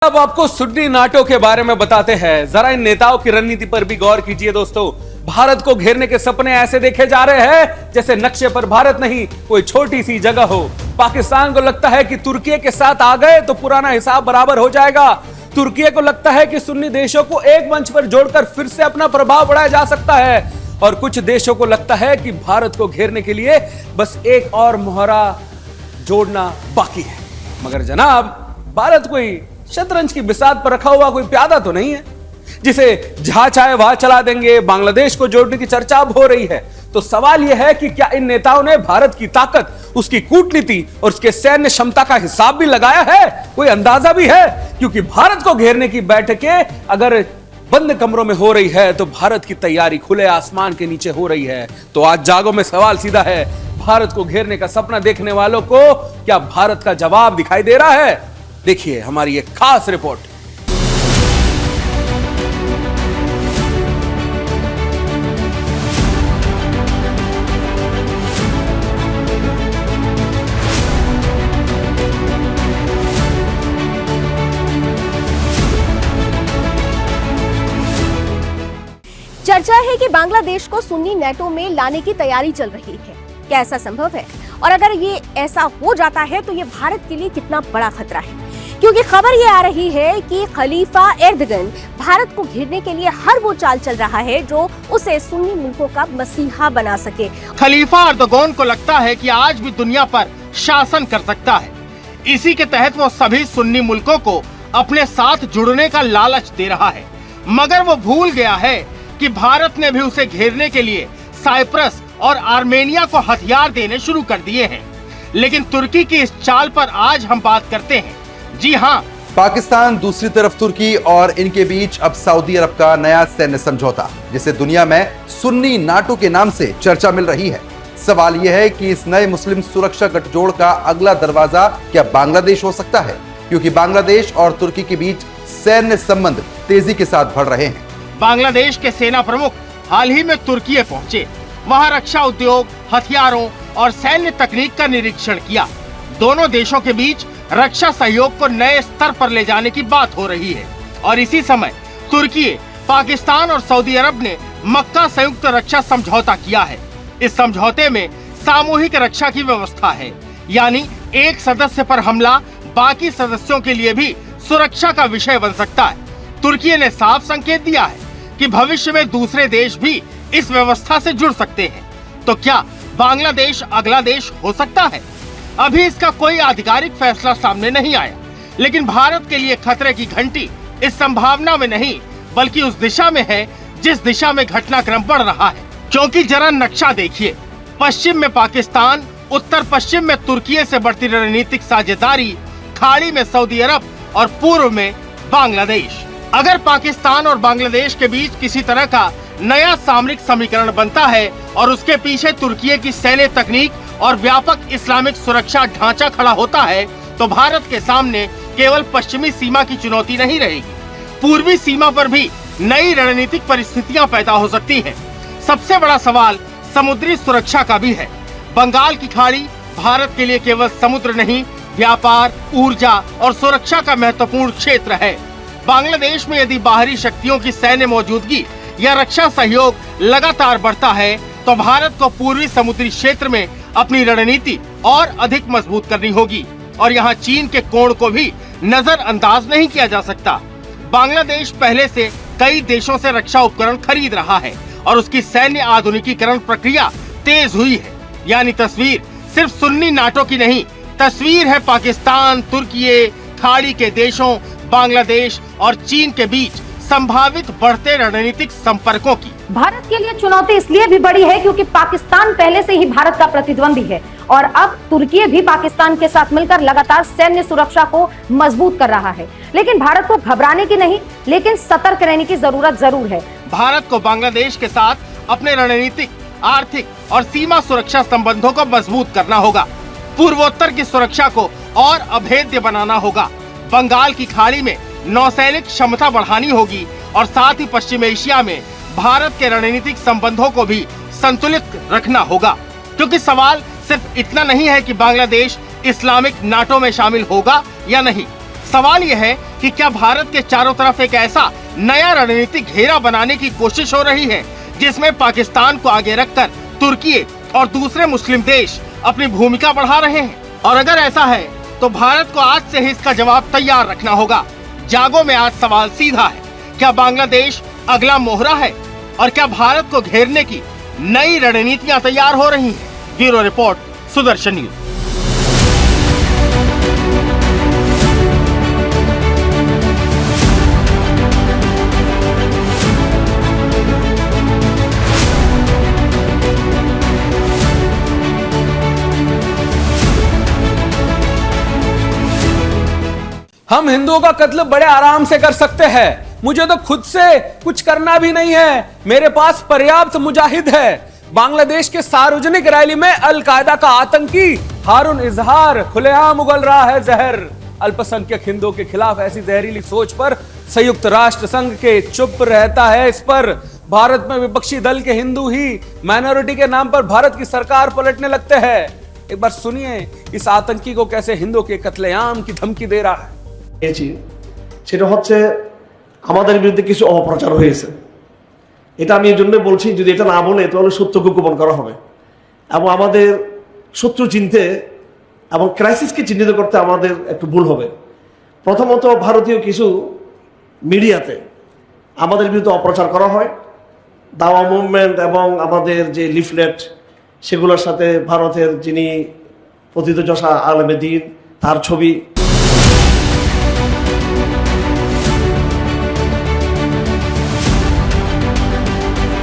अब आपको सुन्नी नाटो के बारे में बताते हैं। जरा इन नेताओं की रणनीति पर भी गौर कीजिए दोस्तों। भारत को घेरने के सपने ऐसे देखे जा रहे हैं जैसे नक्शे पर भारत नहीं कोई छोटी सी जगह हो। पाकिस्तान को लगता है कि तुर्की के साथ आ गए तो पुराना हिसाब बराबर हो जाएगा। तुर्की को लगता है कि सुन्नी देशों को एक मंच पर जोड़कर फिर से अपना प्रभाव बढ़ाया जा सकता है, और कुछ देशों को लगता है कि भारत को घेरने के लिए बस एक और मोहरा जोड़ना बाकी है। मगर जनाब, भारत कोई शतरंज की बिसात पर रखा हुआ कोई प्यादा तो नहीं है जिसे जहां चाहे वहां चला देंगे। बांग्लादेश को जोड़ने की चर्चा अब हो रही है। तो सवाल यह है कि क्या इन नेताओं ने भारत की ताकत, उसकी कूटनीति और उसके सैन्य क्षमता का हिसाब भी लगाया है? कोई अंदाजा भी है? क्योंकि भारत को घेरने की बैठकें अगर बंद कमरों में हो रही है तो भारत की तैयारी खुले आसमान के नीचे हो रही है। तो आज जागो में सवाल सीधा है, भारत को घेरने का सपना देखने वालों को क्या भारत का जवाब दिखाई दे रहा है? देखिए हमारी एक खास रिपोर्ट। चर्चा है कि बांग्लादेश को सुन्नी नेटो में लाने की तैयारी चल रही है। क्या ऐसा संभव है? और अगर ये ऐसा हो जाता है तो ये भारत के लिए कितना बड़ा खतरा है? क्योंकि खबर ये आ रही है कि खलीफा एर्दोगन भारत को घेरने के लिए हर वो चाल चल रहा है जो उसे सुन्नी मुल्कों का मसीहा बना सके। खलीफा एर्दोगन को लगता है कि आज भी दुनिया पर शासन कर सकता है। इसी के तहत वो सभी सुन्नी मुल्कों को अपने साथ जुड़ने का लालच दे रहा है। मगर वो भूल गया है कि भारत ने भी उसे घेरने के लिए साइप्रस और आर्मेनिया को हथियार देने शुरू कर दिए हैं। लेकिन तुर्की की इस चाल पर आज हम बात करते हैं। जी हाँ, पाकिस्तान, दूसरी तरफ तुर्की और इनके बीच अब सऊदी अरब का नया सैन्य समझौता, जिसे दुनिया में सुन्नी नाटो के नाम से चर्चा मिल रही है। सवाल यह है कि इस नए मुस्लिम सुरक्षा गठजोड़ का अगला दरवाजा क्या बांग्लादेश हो सकता है? क्योंकि बांग्लादेश और तुर्की के बीच सैन्य संबंध तेजी के साथ बढ़ रहे हैं। बांग्लादेश के सेना प्रमुख हाल ही में तुर्की पहुंचे। वहां रक्षा उद्योग, हथियारों और सैन्य तकनीक का निरीक्षण किया। दोनों देशों के बीच रक्षा सहयोग को नए स्तर पर ले जाने की बात हो रही है। और इसी समय तुर्की, पाकिस्तान और सऊदी अरब ने मक्का संयुक्त रक्षा समझौता किया है। इस समझौते में सामूहिक रक्षा की व्यवस्था है, यानी एक सदस्य पर हमला बाकी सदस्यों के लिए भी सुरक्षा का विषय बन सकता है। तुर्की ने साफ संकेत दिया है कि भविष्य में दूसरे देश भी इस व्यवस्था से जुड़ सकते हैं। तो क्या बांग्लादेश अगला देश हो सकता है? अभी इसका कोई आधिकारिक फैसला सामने नहीं आया, लेकिन भारत के लिए खतरे की घंटी इस संभावना में नहीं बल्कि उस दिशा में है जिस दिशा में घटनाक्रम बढ़ रहा है। क्योंकि जरा नक्शा देखिए, पश्चिम में पाकिस्तान, उत्तर पश्चिम में तुर्की से बढ़ती रणनीतिक साझेदारी, खाड़ी में सऊदी अरब और पूर्व में बांग्लादेश। अगर पाकिस्तान और बांग्लादेश के बीच किसी तरह का नया सामरिक समीकरण बनता है और उसके पीछे तुर्की की सैन्य तकनीक और व्यापक इस्लामिक सुरक्षा ढांचा खड़ा होता है, तो भारत के सामने केवल पश्चिमी सीमा की चुनौती नहीं रहेगी, पूर्वी सीमा पर भी नई रणनीतिक परिस्थितियां पैदा हो सकती हैं। सबसे बड़ा सवाल समुद्री सुरक्षा का भी है। बंगाल की खाड़ी भारत के लिए केवल समुद्र नहीं, व्यापार, ऊर्जा और सुरक्षा का महत्वपूर्ण क्षेत्र है। बांग्लादेश में यदि बाहरी शक्तियों की सैन्य मौजूदगी या रक्षा सहयोग लगातार बढ़ता है तो भारत को पूर्वी समुद्री क्षेत्र में अपनी रणनीति और अधिक मजबूत करनी होगी। और यहाँ चीन के कोण को भी नजरअंदाज नहीं किया जा सकता। बांग्लादेश पहले से कई देशों से रक्षा उपकरण खरीद रहा है और उसकी सैन्य आधुनिकीकरण प्रक्रिया तेज हुई है। यानी तस्वीर सिर्फ सुन्नी नाटो की नहीं, तस्वीर है पाकिस्तान, तुर्की, खाड़ी के देशों, बांग्लादेश और चीन के बीच संभावित बढ़ते रणनीतिक संपर्कों की। भारत के लिए चुनौती इसलिए भी बड़ी है क्योंकि पाकिस्तान पहले से ही भारत का प्रतिद्वंदी है और अब तुर्की भी पाकिस्तान के साथ मिलकर लगातार सैन्य सुरक्षा को मजबूत कर रहा है। लेकिन भारत को घबराने की नहीं, लेकिन सतर्क रहने की जरूरत जरूर है। भारत को बांग्लादेश के साथ अपने रणनीतिक, आर्थिक और सीमा सुरक्षा संबंधों को मजबूत करना होगा। पूर्वोत्तर की सुरक्षा को और अभेद्य बनाना होगा। बंगाल की खाड़ी में नौसैनिक क्षमता बढ़ानी होगी और साथ ही पश्चिम एशिया में भारत के रणनीतिक संबंधों को भी संतुलित रखना होगा। क्योंकि सवाल सिर्फ इतना नहीं है कि बांग्लादेश इस्लामिक नाटो में शामिल होगा या नहीं, सवाल यह है कि क्या भारत के चारों तरफ एक ऐसा नया रणनीतिक घेरा बनाने की कोशिश हो रही है जिसमें पाकिस्तान को आगे रखकर तुर्की और दूसरे मुस्लिम देश अपनी भूमिका बढ़ा रहे हैं? और अगर ऐसा है तो भारत को आज से ही इसका जवाब तैयार रखना होगा। जागो में आज सवाल सीधा है, क्या बांग्लादेश अगला मोहरा है और क्या भारत को घेरने की नई रणनीतियां तैयार हो रही हैं? Bureau report, Sudarshan news. हम हिंदुओं का कत्ल बड़े आराम से कर सकते हैं, मुझे तो खुद से कुछ करना भी नहीं है, मेरे पास पर्याप्त मुजाहिद है। बांग्लादेश के सार्वजनिक रैली में अल कायदा का आतंकी हारून इजहार खुलेआम उगल रहा है जहर। अल्पसंख्यक हिंदुओं के खिलाफ ऐसी जहरीली सोच पर संयुक्त राष्ट्र संघ के चुप रहता है। इस पर भारत में विपक्षी दल के हिंदू ही माइनॉरिटी के नाम पर भारत की सरकार पलटने लगते हैं। एक बार सुनिए इस आतंकी को कैसे हिंदुओं के कत्लेआम की धमकी दे रहा है। সেটা হচ্ছে আমাদের বিরুদ্ধে কিছু অপপ্রচার হয়েছে। এটা আমি এই জন্য বলছি, যদি এটা না বলে তাহলে সত্যকে গোপন করা হবে এবং আমাদের শত্রু চিনতে এবং ক্রাইসিসকে চিহ্নিত করতে আমাদের একটু ভুল হবে। প্রথমত ভারতীয় কিছু মিডিয়াতে আমাদের বিরুদ্ধে অপপ্রচার করা হয়, দাওয়া মুভমেন্ট এবং আমাদের যে লিফলেট সেগুলোর সাথে ভারতের যিনি প্রথিতযশা আলেমে দ্বীন তার ছবি